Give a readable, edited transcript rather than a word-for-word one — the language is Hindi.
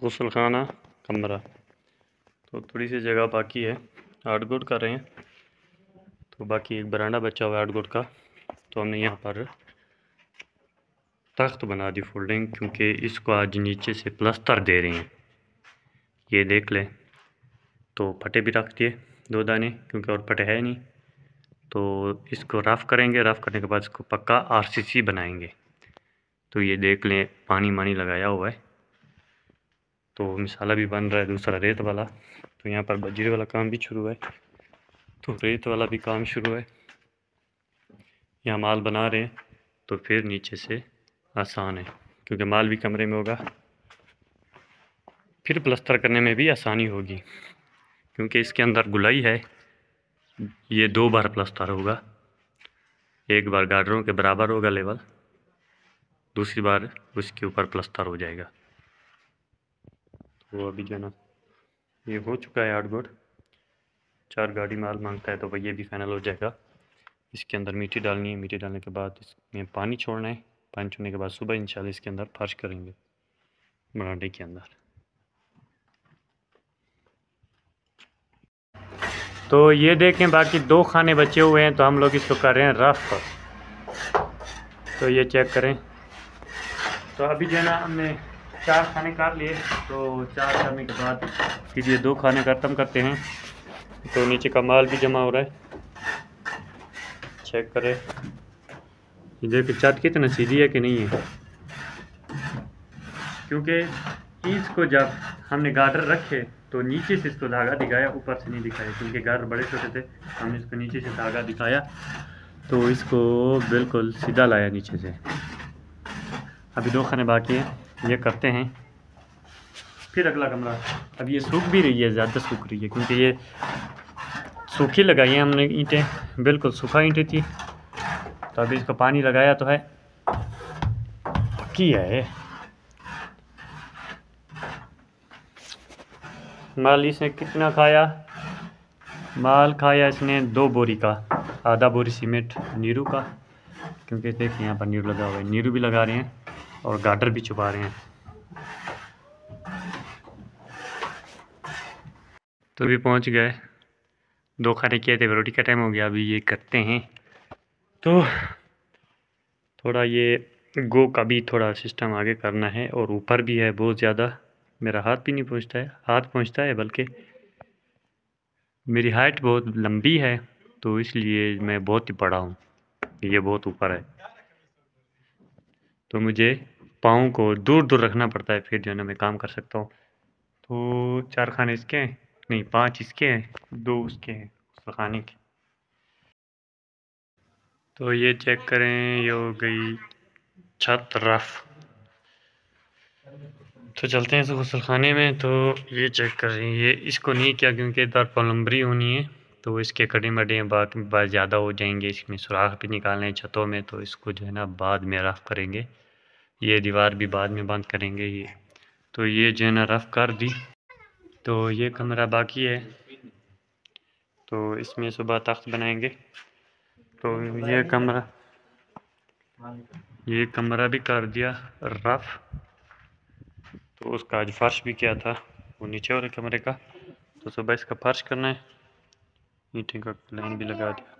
गुस्ल खाना कमरा। तो थोड़ी सी जगह बाकी है, 8 गुट कर रहे हैं। तो बाकी एक बरांडा बचा हुआ है 8 गुट का। तो हमने यहाँ पर तख्त बना दी फोल्डिंग, क्योंकि इसको आज नीचे से प्लास्टर दे रहे हैं। ये देख लें। तो फटे भी रख दिए 2 दाने, क्योंकि और फटे है नहीं। तो इसको रफ़ करेंगे, रफ़ करने के बाद इसको पक्का आरसीसी बनाएंगे। तो ये देख लें, पानी मानी लगाया हुआ है। तो मिसाला भी बन रहा है, दूसरा रेत वाला। तो यहाँ पर बजरी वाला काम भी शुरू है, तो रेत वाला भी काम शुरू है। यहाँ माल बना रहे हैं, तो फिर नीचे से आसान है, क्योंकि माल भी कमरे में होगा। फिर प्लस्तर करने में भी आसानी होगी, क्योंकि इसके अंदर गुलाई है। ये 2 बार प्लस्तर होगा, एक बार गार्डरों के बराबर होगा लेवल, दूसरी बार उसके ऊपर प्लस्तर हो जाएगा। तो अभी जो है ना, ये हो चुका है 8 गुट। 4 गाड़ी माल मांगता है, तो भाई ये भी फाइनल हो जाएगा। इसके अंदर मिट्टी डालनी है, मिट्टी डालने के बाद इसमें पानी छोड़ना है। पानी छोड़ने के बाद सुबह इंशाल्लाह इसके अंदर फर्श करेंगे बरांडे के अंदर। तो ये देखें, बाकी 2 खाने बचे हुए हैं, तो हम लोग इसको कर रहे हैं रफ। तो ये चेक करें। तो अभी जो है ना, हमने 4 खाने कर लिए। तो 4 करने के बाद फिर ये 2 खाने ख़त्म करते हैं। तो नीचे का माल भी जमा हो रहा है, चेक करें। ये देखिए छत कितना सीधी है कि नहीं है, क्योंकि इसको जब हमने गार्डर रखे तो नीचे से इसको धागा दिखाया, ऊपर से नहीं दिखाया, क्योंकि गार्डर बड़े छोटे थे। हमने इसको नीचे से धागा दिखाया, तो इसको बिल्कुल सीधा लाया नीचे से। अभी 2 खाने बाकी हैं, ये करते हैं। फिर अगला कमरा। अब ये सूख भी रही है, ज़्यादा सूख रही है, क्योंकि ये सूखी लगाई हैं हमने ईंटें, बिल्कुल सूखा ईंटें थी। तो अभी इसको पानी लगाया तो है, पक्की है। माल इसने कितना खाया? माल खाया इसने 2 बोरी का, आधा बोरी सीमेंट नीरू का, क्योंकि देखिए यहाँ पर नीरू लगा हुआ है। नीरू भी लगा रहे हैं और गार्डर भी छुपा रहे हैं। तो अभी पहुँच गए, 2 खाने किए थे, रोटी का टाइम हो गया। अभी ये करते हैं। तो थोड़ा ये गो का भी थोड़ा सिस्टम आगे करना है, और ऊपर भी है बहुत ज़्यादा। मेरा हाथ भी नहीं पहुँचता है, हाथ पहुँचता है बल्कि मेरी हाइट बहुत लंबी है, तो इसलिए मैं बहुत ही बड़ा हूँ। ये बहुत ऊपर है, तो मुझे पाँव को दूर दूर रखना पड़ता है, फिर जो है ना मैं काम कर सकता हूँ। तो 4 खाने इसके हैं, नहीं 5 इसके हैं, 2 उसके हैं, उस खाने के। तो ये चेक करें, ये हो गई छत रफ। तो चलते हैं गुस्ल खाने में। तो ये चेक कर रहे हैं, ये इसको नहीं किया क्योंकि इधर प्लम्बरी होनी है, तो इसके कड़े मडे बाकी बात ज़्यादा हो जाएंगे। इसमें सुराख भी निकालने हैं छतों में, तो इसको जो है ना बाद में रफ़ करेंगे। ये दीवार भी बाद में बंद करेंगे ये। तो ये जो है ना रफ़ कर दी। तो ये कमरा बाकी है, तो इसमें सुबह तख्त बनाएंगे। तो ये कमरा भी कर दिया रफ़। तो उसका आज फर्श भी किया था, वो नीचे वाले कमरे का। तो सुबह इसका फर्श करना है, ईंटें का लाइन भी लगा दिया।